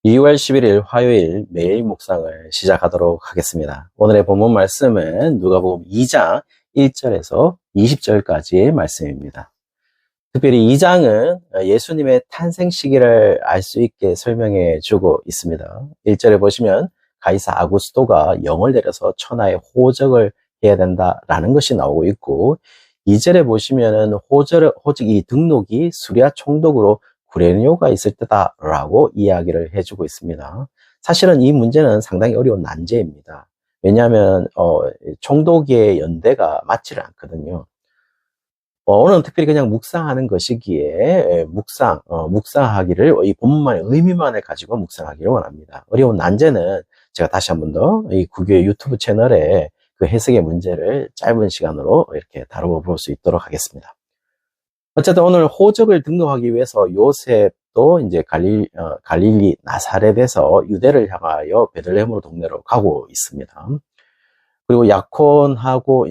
2월 11일 화요일 매일 묵상을 시작하도록 하겠습니다. 오늘의 본문 말씀은 누가복음 2장 1절에서 20절까지의 말씀입니다. 특별히 2장은 예수님의 탄생 시기를 알 수 있게 설명해 주고 있습니다. 1절에 보시면 가이사 아구스토가 영을 내려서 천하에 호적을 해야 된다라는 것이 나오고 있고, 2절에 보시면은 호적 이 등록이 수리아 총독으로 구레뇨가 있을 때다라고 이야기를 해주고 있습니다. 사실은 이 문제는 상당히 어려운 난제입니다. 왜냐하면 총독의 연대가 맞지를 않거든요. 오늘은 특별히 그냥 묵상하는 것이기에 묵상하기를 이 본문만의 의미만을 가지고 묵상하기를 원합니다. 어려운 난제는 제가 다시 한 번 더 이 구교의 유튜브 채널에 그 해석의 문제를 짧은 시간으로 이렇게 다루어 볼 수 있도록 하겠습니다. 어쨌든 오늘 호적을 등록하기 위해서 요셉도 이제 갈릴리 나사렛에서 유대를 향하여 베들레헴으로 동네로 가고 있습니다. 그리고 약혼하고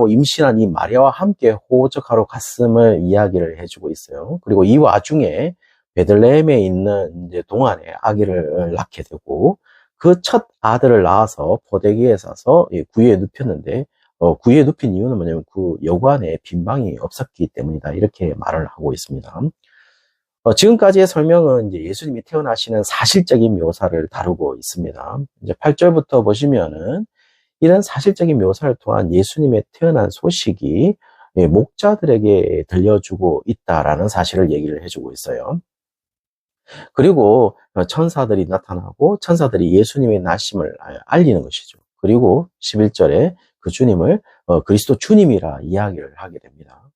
임신한 이 마리아와 함께 호적하러 갔음을 이야기를 해주고 있어요. 그리고 이 와중에 베들레헴에 있는 이제 동안에 아기를 낳게 되고, 그 첫 아들을 낳아서 포대기에 싸서 구유에 눕혔는데, 구유에 눕힌 이유는 뭐냐면 그 여관에 빈방이 없었기 때문이다, 이렇게 말을 하고 있습니다. 지금까지의 설명은 이제 예수님이 태어나시는 사실적인 묘사를 다루고 있습니다. 이제 8절부터 보시면은 이런 사실적인 묘사를 통한 예수님의 태어난 소식이 목자들에게 들려주고 있다라는 사실을 얘기를 해주고 있어요. 그리고 천사들이 나타나고 천사들이 예수님의 나심을 알리는 것이죠. 그리고 11절에 그 주님을 그리스도 주님이라 이야기를 하게 됩니다.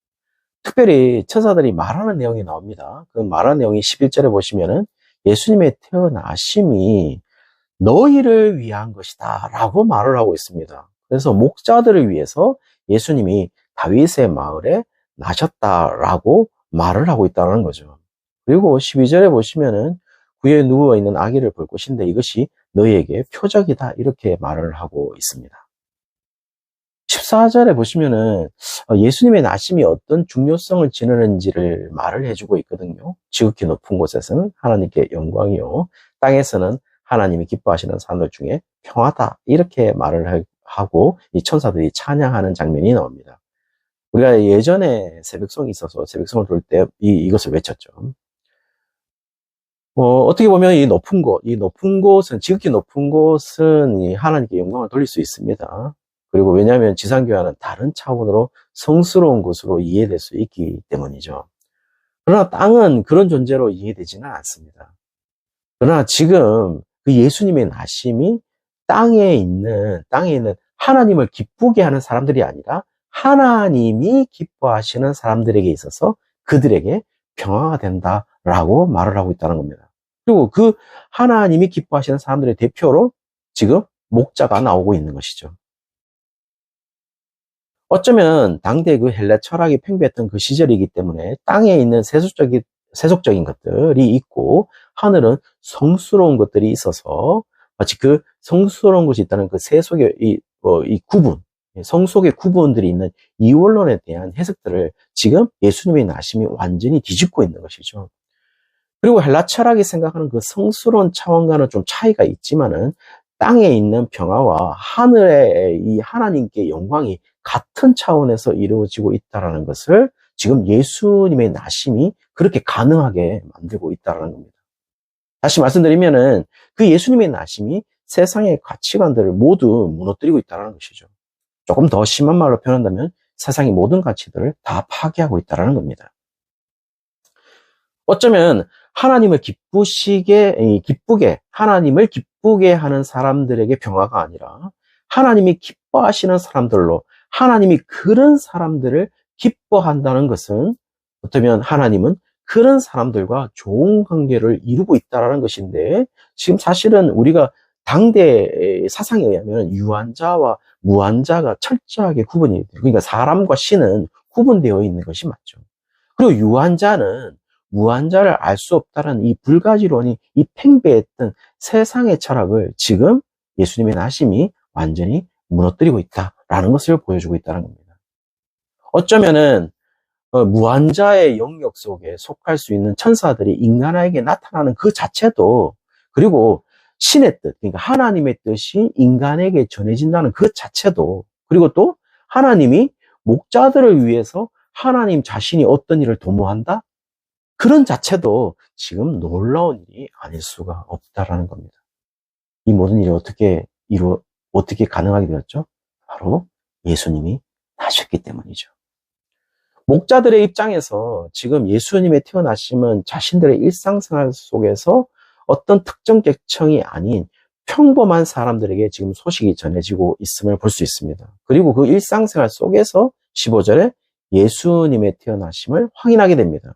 특별히 천사들이 말하는 내용이 나옵니다. 그 말하는 내용이 11절에 보시면은 예수님의 태어나심이 너희를 위한 것이다 라고 말을 하고 있습니다. 그래서 목자들을 위해서 예수님이 다윗의 마을에 나셨다라고 말을 하고 있다는 거죠. 그리고 12절에 보시면은 구유에 누워있는 아기를 볼 것인데 이것이 너희에게 표적이다, 이렇게 말을 하고 있습니다. 14절에 보시면은 예수님의 나심이 어떤 중요성을 지니는지를 말을 해주고 있거든요. 지극히 높은 곳에서는 하나님께 영광이요, 땅에서는 하나님이 기뻐하시는 사람들 중에 평화다, 이렇게 말을 하고 이 천사들이 찬양하는 장면이 나옵니다. 우리가 예전에 새벽송이 있어서 새벽송을 부를 때 이것을 외쳤죠. 어떻게 보면 이 높은 곳은, 지극히 높은 곳은 이 하나님께 영광을 돌릴 수 있습니다. 그리고 왜냐하면 지상교회와는 다른 차원으로 성스러운 것으로 이해될 수 있기 때문이죠. 그러나 땅은 그런 존재로 이해되지는 않습니다. 그러나 지금 그 예수님의 나심이 땅에 있는 하나님을 기쁘게 하는 사람들이 아니라 하나님이 기뻐하시는 사람들에게 있어서 그들에게 평화가 된다라고 말을 하고 있다는 겁니다. 그리고 그 하나님이 기뻐하시는 사람들의 대표로 지금 목자가 나오고 있는 것이죠. 어쩌면 당대 그 헬라 철학이 팽배했던 그 시절이기 때문에 땅에 있는 세속적인 것들이 있고 하늘은 성스러운 것들이 있어서 마치 그 성스러운 것이 있다는 그 세속의 이 구분, 성속의 구분들이 있는 이원론에 대한 해석들을 지금 예수님의 나심이 완전히 뒤집고 있는 것이죠. 그리고 헬라 철학이 생각하는 그 성스러운 차원과는 좀 차이가 있지만은 땅에 있는 평화와 하늘의 이 하나님께 영광이 같은 차원에서 이루어지고 있다는 것을 지금 예수님의 나심이 그렇게 가능하게 만들고 있다는 겁니다. 다시 말씀드리면은 그 예수님의 나심이 세상의 가치관들을 모두 무너뜨리고 있다는 것이죠. 조금 더 심한 말로 표현한다면 세상의 모든 가치들을 다 파괴하고 있다는 겁니다. 어쩌면 하나님을 하나님을 기쁘게 하는 사람들에게 평화가 아니라 하나님이 기뻐하시는 사람들로, 하나님이 그런 사람들을 기뻐한다는 것은 어쩌면 하나님은 그런 사람들과 좋은 관계를 이루고 있다는 것인데, 지금 사실은 우리가 당대 사상에 의하면 유한자와 무한자가 철저하게 구분이 돼요. 그러니까 사람과 신은 구분되어 있는 것이 맞죠. 그리고 유한자는 무한자를 알 수 없다는 이 불가지론이 이 팽배했던 세상의 철학을 지금 예수님의 나심이 완전히 무너뜨리고 있다라는 것을 보여주고 있다는 겁니다. 어쩌면은 무한자의 영역 속에 속할 수 있는 천사들이 인간에게 나타나는 그 자체도 그리고 신의 뜻, 그러니까 하나님의 뜻이 인간에게 전해진다는 그 자체도, 그리고 또 하나님이 목자들을 위해서 하나님 자신이 어떤 일을 도모한다? 그런 자체도 지금 놀라운 일이 아닐 수가 없다라는 겁니다. 이 모든 일이 어떻게 가능하게 되었죠? 바로 예수님이 나셨기 때문이죠. 목자들의 입장에서 지금 예수님의 태어나심은 자신들의 일상생활 속에서 어떤 특정 계층이 아닌 평범한 사람들에게 지금 소식이 전해지고 있음을 볼 수 있습니다. 그리고 그 일상생활 속에서 15절에 예수님의 태어나심을 확인하게 됩니다.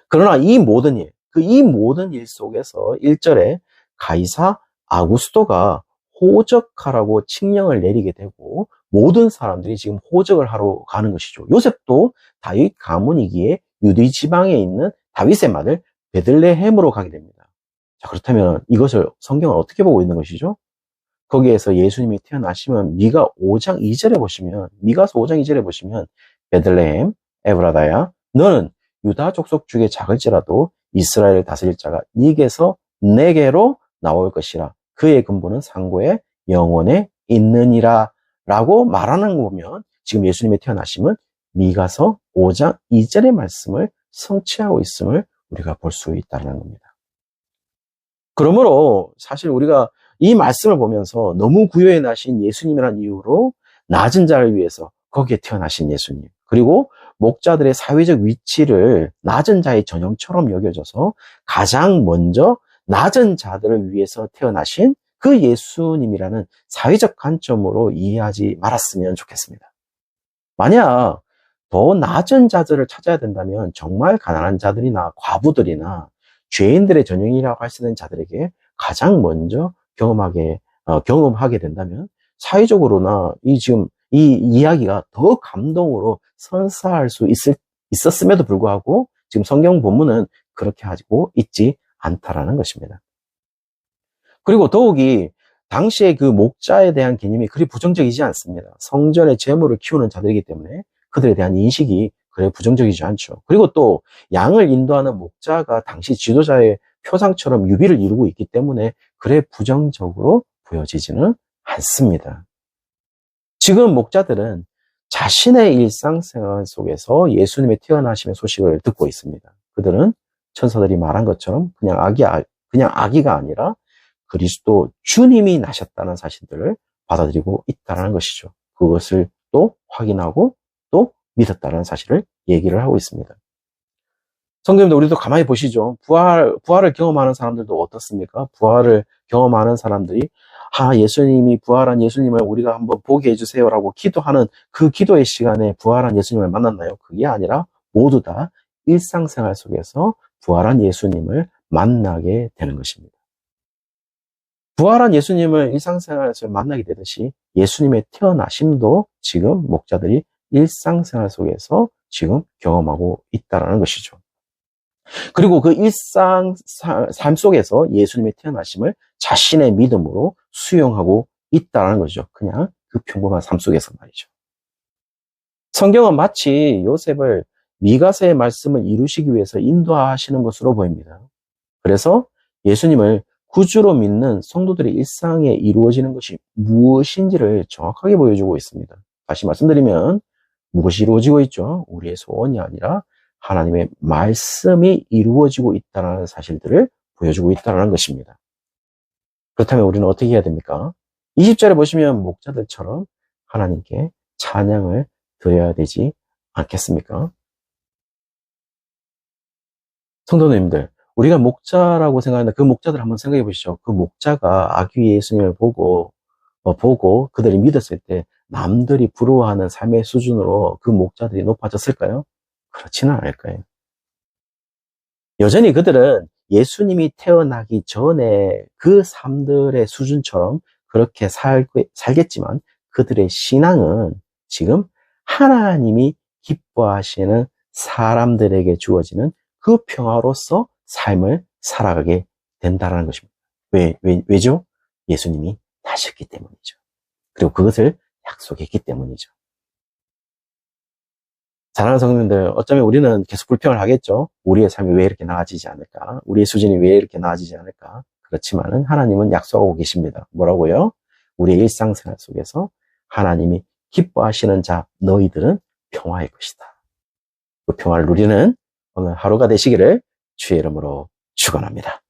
그러나 이 모든 일 속에서 1절에 가이사 아구스토가 호적하라고 칙령을 내리게 되고 모든 사람들이 지금 호적을 하러 가는 것이죠. 요셉도 다윗 가문이기에 유대 지방에 있는 다윗의 맏을 베들레헴으로 가게 됩니다. 자, 그렇다면 이것을 성경은 어떻게 보고 있는 것이죠? 거기에서 예수님이 태어나시면 미가서 5장 2절에 보시면 베들레헴 에브라다야 너는 유다 족속 중에 작을지라도 이스라엘을 다스릴 자가 네게서 내게로 나올 것이라. 그의 근본은 상고의 영원에 있느니라 라고 말하는 거 보면 지금 예수님의 태어나심은 미가서 5장 2절의 말씀을 성취하고 있음을 우리가 볼 수 있다는 겁니다. 그러므로 사실 우리가 이 말씀을 보면서 너무 구유에 나신 예수님이라는 이유로 낮은 자를 위해서 거기에 태어나신 예수님, 그리고 목자들의 사회적 위치를 낮은 자의 전형처럼 여겨져서 가장 먼저 낮은 자들을 위해서 태어나신 그 예수님이라는 사회적 관점으로 이해하지 말았으면 좋겠습니다. 만약 더 낮은 자들을 찾아야 된다면 정말 가난한 자들이나 과부들이나 죄인들의 전형이라고 할 수 있는 자들에게 가장 먼저 경험하게 된다면 사회적으로나 지금 이 이야기가 더 감동으로 선사할 수 있었음에도 불구하고 지금 성경 본문은 그렇게 하고 있지 않다라는 것입니다. 그리고 더욱이 당시에 그 목자에 대한 개념이 그리 부정적이지 않습니다. 성전의 재물을 키우는 자들이기 때문에 그들에 대한 인식이 그래 부정적이지 않죠. 그리고 또 양을 인도하는 목자가 당시 지도자의 표상처럼 유비를 이루고 있기 때문에 그래 부정적으로 보여지지는 않습니다. 지금 목자들은 자신의 일상생활 속에서 예수님의 태어나심의 소식을 듣고 있습니다. 그들은 천사들이 말한 것처럼 그냥 아기가 아니라 그리스도 주님이 나셨다는 사실들을 받아들이고 있다는 것이죠. 그것을 또 확인하고 또 믿었다는 사실을 얘기를 하고 있습니다. 성도님들, 우리도 가만히 보시죠. 부활을 경험하는 사람들도 어떻습니까? 부활을 경험하는 사람들이 예수님이 부활한 예수님을 우리가 한번 보게 해주세요라고 기도하는 그 기도의 시간에 부활한 예수님을 만났나요? 그게 아니라 모두 다 일상생활 속에서 부활한 예수님을 만나게 되는 것입니다. 부활한 예수님을 일상생활에서 만나게 되듯이 예수님의 태어나심도 지금 목자들이 일상생활 속에서 지금 경험하고 있다는 것이죠. 그리고 그 삶 속에서 예수님의 태어나심을 자신의 믿음으로 수용하고 있다는 것이죠. 그냥 그 평범한 삶 속에서 말이죠. 성경은 마치 요셉을 미가서의 말씀을 이루시기 위해서 인도하시는 것으로 보입니다. 그래서 예수님을 구주로 믿는 성도들의 일상에 이루어지는 것이 무엇인지를 정확하게 보여주고 있습니다. 다시 말씀드리면 무엇이 이루어지고 있죠? 우리의 소원이 아니라 하나님의 말씀이 이루어지고 있다는 사실들을 보여주고 있다는 것입니다. 그렇다면 우리는 어떻게 해야 됩니까? 20절에 보시면 목자들처럼 하나님께 찬양을 드려야 되지 않겠습니까? 성도님들, 우리가 목자라고 생각하는데 그 목자들 한번 생각해 보시죠. 그 목자가 아기 예수님을 보고 그들이 믿었을 때 남들이 부러워하는 삶의 수준으로 그 목자들이 높아졌을까요? 그렇지는 않을 거예요. 여전히 그들은 예수님이 태어나기 전에 그 삶들의 수준처럼 그렇게 살겠지만 그들의 신앙은 지금 하나님이 기뻐하시는 사람들에게 주어지는 그 평화로서 삶을 살아가게 된다는 것입니다. 왜죠? 예수님이 나셨기 때문이죠. 그리고 그것을 약속했기 때문이죠. 사랑하는 성도님들, 어쩌면 우리는 계속 불평을 하겠죠. 우리의 삶이 왜 이렇게 나아지지 않을까? 우리의 수준이 왜 이렇게 나아지지 않을까? 그렇지만은 하나님은 약속하고 계십니다. 뭐라고요? 우리의 일상생활 속에서 하나님이 기뻐하시는 자, 너희들은 평화의 것이다. 그 평화를 누리는 오늘 하루가 되시기를 주의 이름으로 축원합니다.